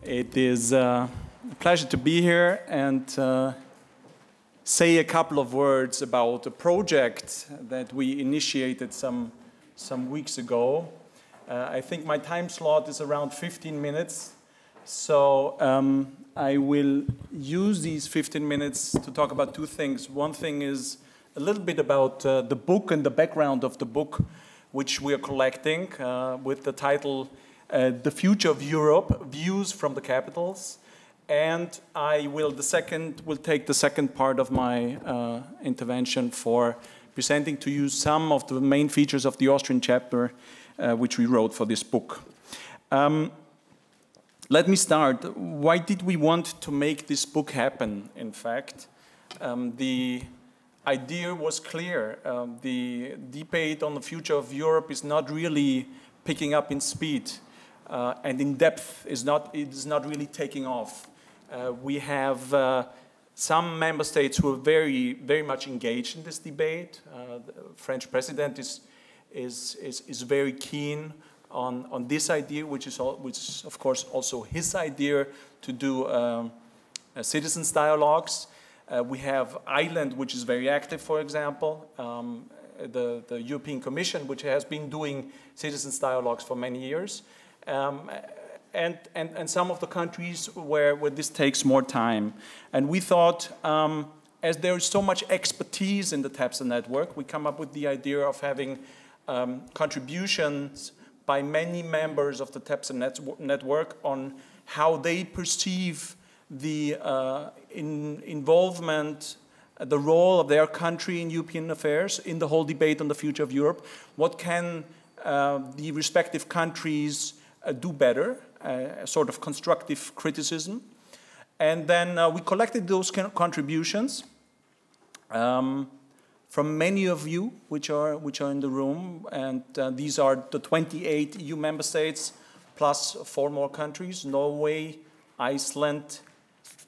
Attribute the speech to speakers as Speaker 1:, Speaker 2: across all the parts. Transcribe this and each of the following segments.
Speaker 1: It is a pleasure to be here and say a couple of words about a project that we initiated some weeks ago. I think my time slot is around 15 minutes, so I will use these 15 minutes to talk about two things. One thing is a little bit about the book and the background of the book, which we are collecting with the title The Future of Europe, Views from the Capitals. And I will take the second part of my intervention for presenting to you some of the main features of the Austrian chapter which we wrote for this book. Let me start. Why did we want to make this book happen, in fact? The idea was clear. The debate on the future of Europe is not really picking up in speed and in depth. It is not really taking off. We have some member states who are very much engaged in this debate. The French president is very keen on this idea, which is of course also his idea to do citizens' dialogues. We have Ireland, which is very active, for example. The European Commission, which has been doing citizens' dialogues for many years. And some of the countries where this takes more time. And we thought, as there is so much expertise in the TEPSA network, we come up with the idea of having contributions by many members of the TEPSA network on how they perceive the involvement, the role of their country in European affairs, in the whole debate on the future of Europe. What can the respective countries do better, a sort of constructive criticism. And then we collected those contributions from many of you which are in the room, and these are the 28 EU member states plus 4 more countries: Norway, Iceland,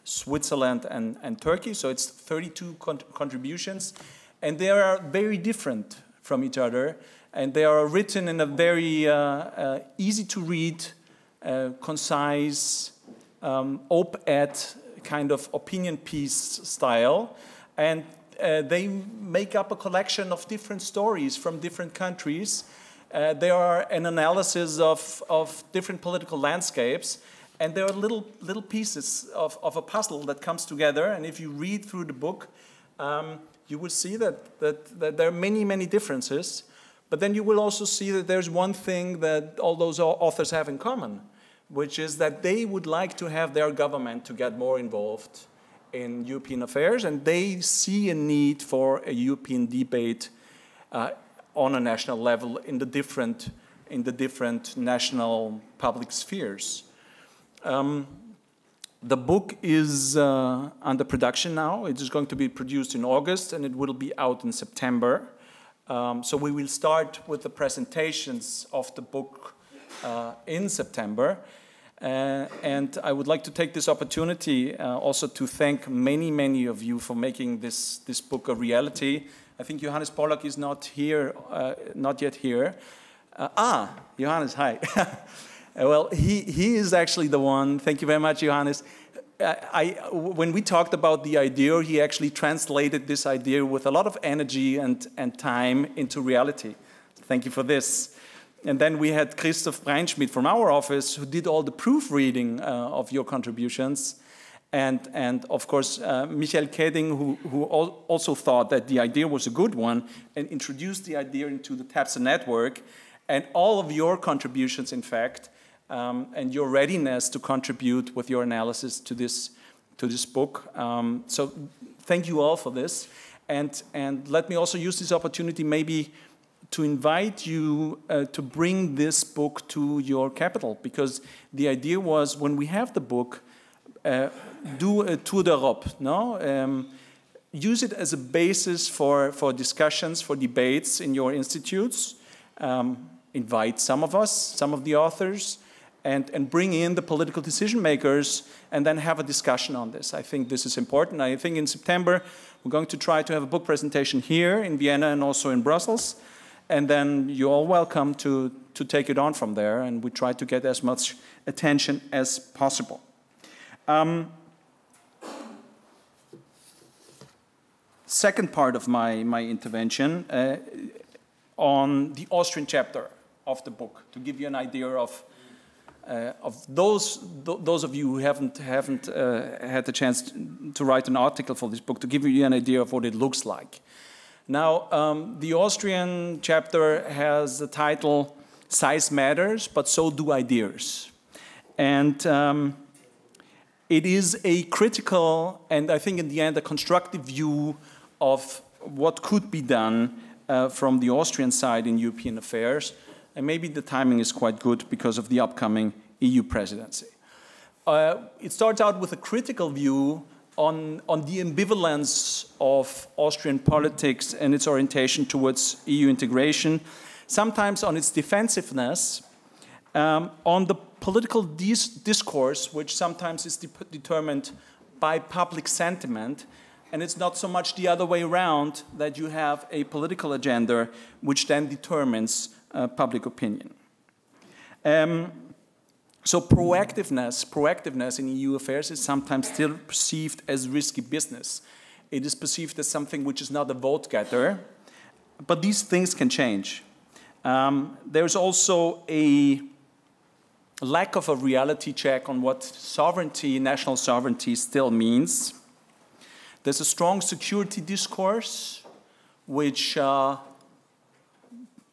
Speaker 1: Switzerland, and Turkey. So it's 32 contributions, and they are very different from each other, and they are written in a very easy to read, concise, op-ed kind of opinion piece style, and they make up a collection of different stories from different countries. They are an analysis of different political landscapes, and there are little pieces of a puzzle that comes together. And if you read through the book, you will see that there are many differences. But then you will also see that there's one thing that all those authors have in common, which is that they would like to have their government to get more involved in European affairs, and they see a need for a European debate on a national level in the different national public spheres. The book is under production now. It is going to be produced in August, and it will be out in September. So we will start with the presentations of the book in September. And I would like to take this opportunity also to thank many of you for making this book a reality. I think Johannes Pollack is not yet here. Johannes, hi. Well, he is actually the one. Thank you very much, Johannes. When we talked about the idea, he actually translated this idea with a lot of energy and time into reality. Thank you for this. And then we had Christoph Schmidt from our office, who did all the proofreading of your contributions. And of course, Michael Keding, who also thought that the idea was a good one and introduced the idea into the TEPSA network. And all of your contributions, in fact, and your readiness to contribute with your analysis to this book. So thank you all for this. And let me also use this opportunity maybe to invite you to bring this book to your capital, because the idea was, when we have the book, do a tour d'Europe, no? Use it as a basis for discussions, for debates in your institutes. Invite some of us, some of the authors, and bring in the political decision makers, and then have a discussion on this. I think this is important. I think in September we're going to try to have a book presentation here in Vienna and also in Brussels, and then you're all welcome to take it on from there, and we try to get as much attention as possible. Second part of my intervention on the Austrian chapter of the book, to give you an idea of those of you who haven't had the chance to write an article for this book, to give you an idea of what it looks like. Now, the Austrian chapter has the title "Size Matters, but so do ideas," and it is a critical and I think in the end a constructive view of what could be done from the Austrian side in European affairs. And maybe the timing is quite good because of the upcoming EU presidency. It starts out with a critical view on the ambivalence of Austrian politics and its orientation towards EU integration, sometimes on its defensiveness, on the political discourse, which sometimes is determined by public sentiment, and it's not so much the other way around, that you have a political agenda which then determines public opinion. So proactiveness in EU affairs is sometimes still perceived as risky business. It is perceived as something which is not a vote getter, but these things can change. There's also a lack of a reality check on what sovereignty, national sovereignty still means. There's a strong security discourse which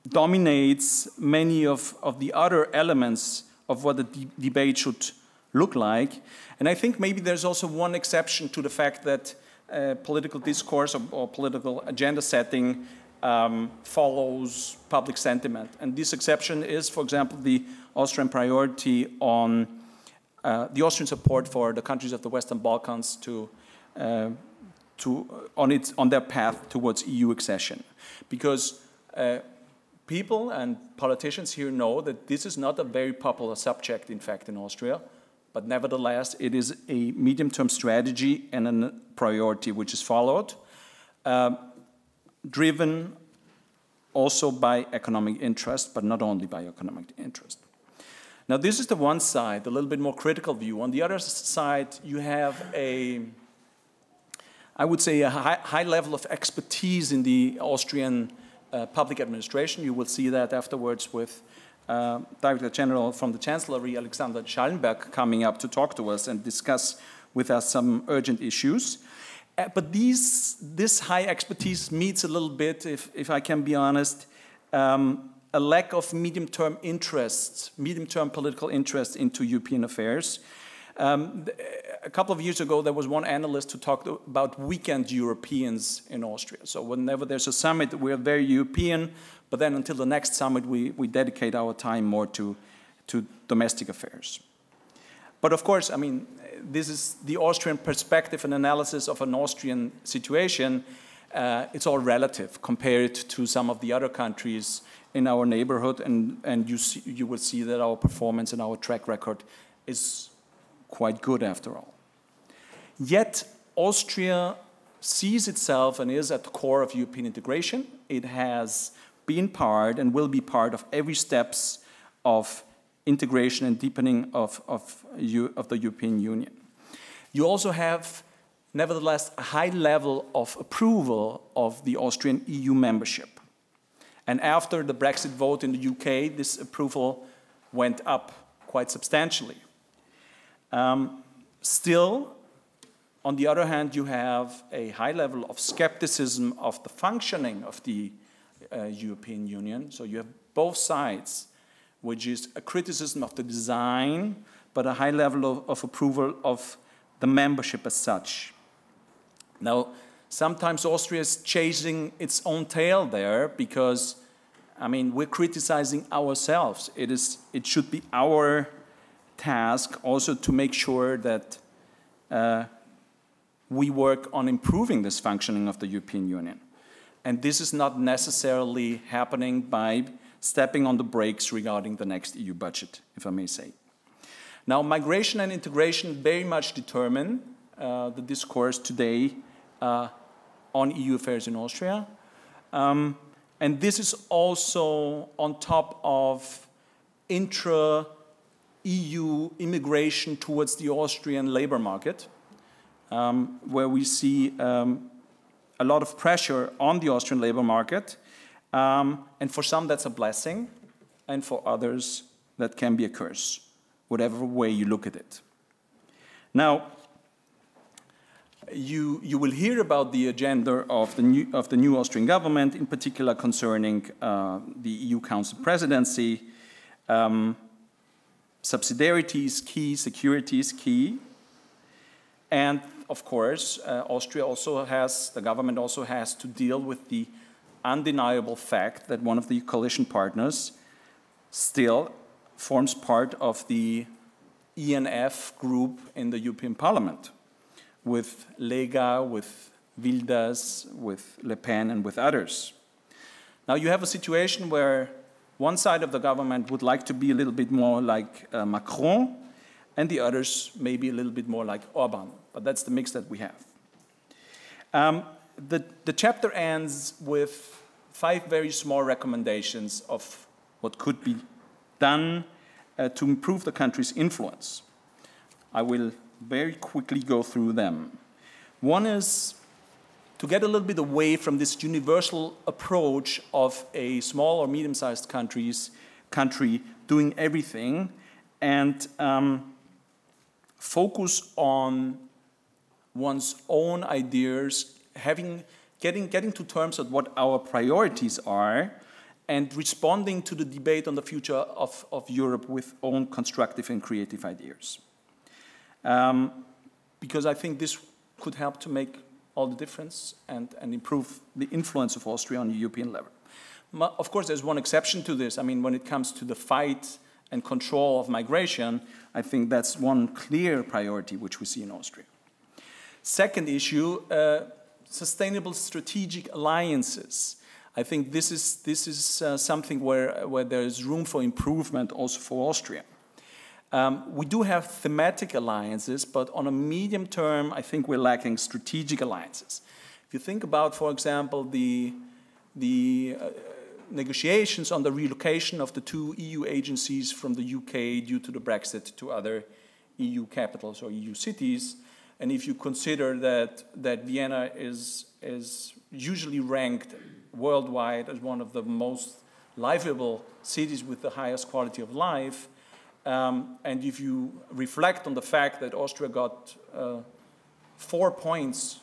Speaker 1: dominates many of the other elements of what the debate should look like. And I think maybe there's also one exception to the fact that political discourse or political agenda setting follows public sentiment. And this exception is, for example, the Austrian priority on the Austrian support for the countries of the Western Balkans on their path towards EU accession. Because people and politicians here know that this is not a very popular subject, in fact, in Austria, but nevertheless, it is a medium-term strategy and a priority which is followed, driven also by economic interest, but not only by economic interest. Now, this is the one side, a little bit more critical view. On the other side, you have I would say, a high level of expertise in the Austrian public administration. You will see that afterwards with Director General from the Chancellery, Alexander Schallenberg, coming up to talk to us and discuss with us some urgent issues. But this high expertise meets a little bit, if I can be honest, a lack of medium-term interest, medium-term political interest into European affairs. A couple of years ago, there was one analyst who talked about weekend Europeans in Austria. So whenever there's a summit, we're very European, but then until the next summit, we dedicate our time more to domestic affairs. But of course, I mean, this is the Austrian perspective and analysis of an Austrian situation. It's all relative compared to some of the other countries in our neighborhood, and you will see that our performance and our track record is quite good after all. Yet Austria sees itself and is at the core of European integration. It has been part and will be part of every steps of integration and deepening of the European Union. You also have, nevertheless, a high level of approval of the Austrian EU membership. And after the Brexit vote in the UK, this approval went up quite substantially. Still, on the other hand, you have a high level of skepticism of the functioning of the European Union. So you have both sides, which is a criticism of the design, but a high level of approval of the membership as such. Now, sometimes Austria is chasing its own tail there because, I mean, we're criticizing ourselves. It should be our task also to make sure that we work on improving this functioning of the European Union. And this is not necessarily happening by stepping on the brakes regarding the next EU budget, if I may say. Now, migration and integration very much determine the discourse today on EU affairs in Austria. And this is also on top of EU immigration towards the Austrian labor market, where we see a lot of pressure on the Austrian labor market. And for some, that's a blessing, and for others, that can be a curse, whatever way you look at it. Now, you will hear about the agenda of the new Austrian government, in particular concerning the EU Council presidency. Subsidiarity is key, security is key, and of course, the government also has to deal with the undeniable fact that one of the coalition partners still forms part of the ENF group in the European Parliament, with Lega, with Wilders, with Le Pen, and with others. Now you have a situation where one side of the government would like to be a little bit more like Macron, and the others maybe a little bit more like Orban. But that's the mix that we have. The chapter ends with 5 very small recommendations of what could be done to improve the country's influence. I will very quickly go through them. One is to get a little bit away from this universal approach of a small or medium-sized country doing everything, and focus on one's own ideas, getting to terms with what our priorities are, and responding to the debate on the future of Europe with own constructive and creative ideas. Because I think this could help to make all the difference and improve the influence of Austria on the European level. Of course, there's one exception to this. I mean, when it comes to the fight and control of migration, I think that's one clear priority which we see in Austria. Second issue, sustainable strategic alliances. I think this is something where there is room for improvement also for Austria. We do have thematic alliances, but on a medium term, I think we're lacking strategic alliances. If you think about, for example, the negotiations on the relocation of the 2 EU agencies from the UK due to the Brexit to other EU capitals or EU cities, and if you consider that Vienna is usually ranked worldwide as one of the most livable cities with the highest quality of life, and if you reflect on the fact that Austria got 4 points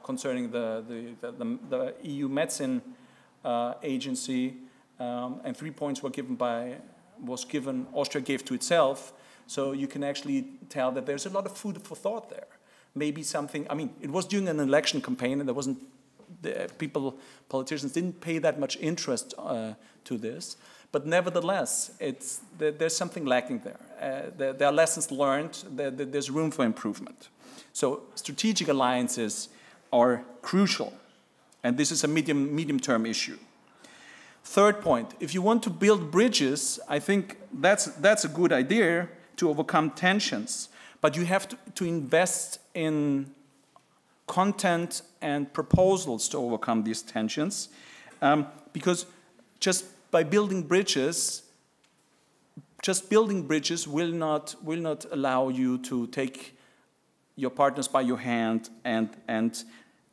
Speaker 1: concerning the EU medicine agency, and 3 points Austria gave to itself, so you can actually tell that there's a lot of food for thought there. Maybe something, I mean, it was during an election campaign and there wasn't, politicians didn't pay that much interest to this, but nevertheless, there's something lacking there. There are lessons learned, there's room for improvement. So strategic alliances are crucial, and this is a medium-term issue. Third point, if you want to build bridges, I think that's a good idea to overcome tensions, but you have to invest in content and proposals to overcome these tensions, because just by building bridges, will not allow you to take your partners by your hand and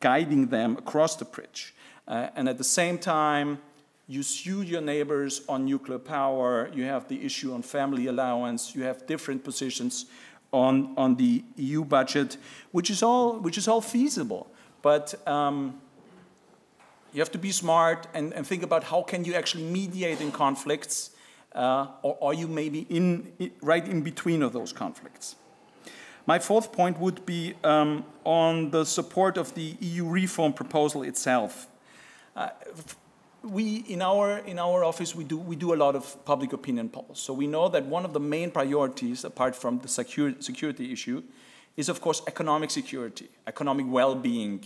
Speaker 1: guiding them across the bridge. And at the same time, you sue your neighbors on nuclear power, you have the issue on family allowance, you have different positions on the EU budget, which is all feasible. But you have to be smart and think about how can you actually mediate in conflicts, or are you maybe right in between of those conflicts. My fourth point would be on the support of the EU reform proposal itself. In our office, we do a lot of public opinion polls. So we know that one of the main priorities, apart from the security issue, is of course economic security, economic well-being,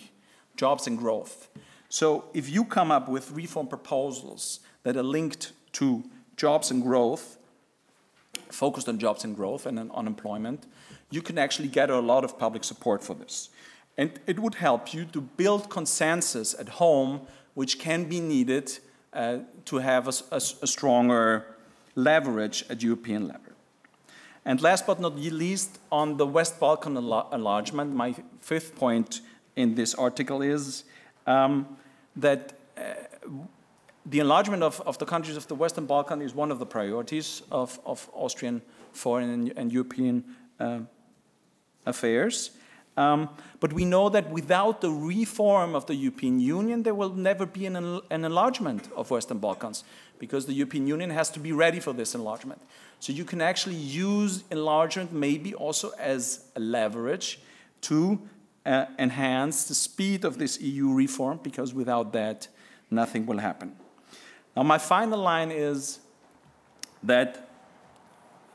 Speaker 1: jobs and growth. So if you come up with reform proposals that are linked to jobs and growth, focused on jobs and growth and on unemployment, you can actually gather a lot of public support for this. And it would help you to build consensus at home, which can be needed to have a stronger leverage at European level. And last but not least, on the West Balkan enlargement, my fifth point in this article is that the enlargement of the countries of the Western Balkan is one of the priorities of Austrian foreign and European affairs. But we know that without the reform of the European Union, there will never be an enlargement of Western Balkans, because the European Union has to be ready for this enlargement. So you can actually use enlargement maybe also as a leverage to enhance the speed of this EU reform, because without that, nothing will happen. Now, my final line is that,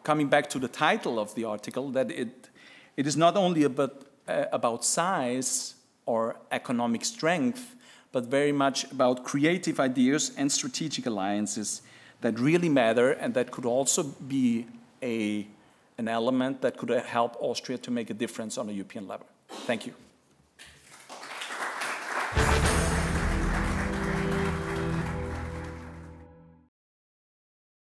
Speaker 1: coming back to the title of the article, that it is not only about size or economic strength, but very much about creative ideas and strategic alliances that really matter, and that could also be an element that could help Austria to make a difference on a European level. Thank you.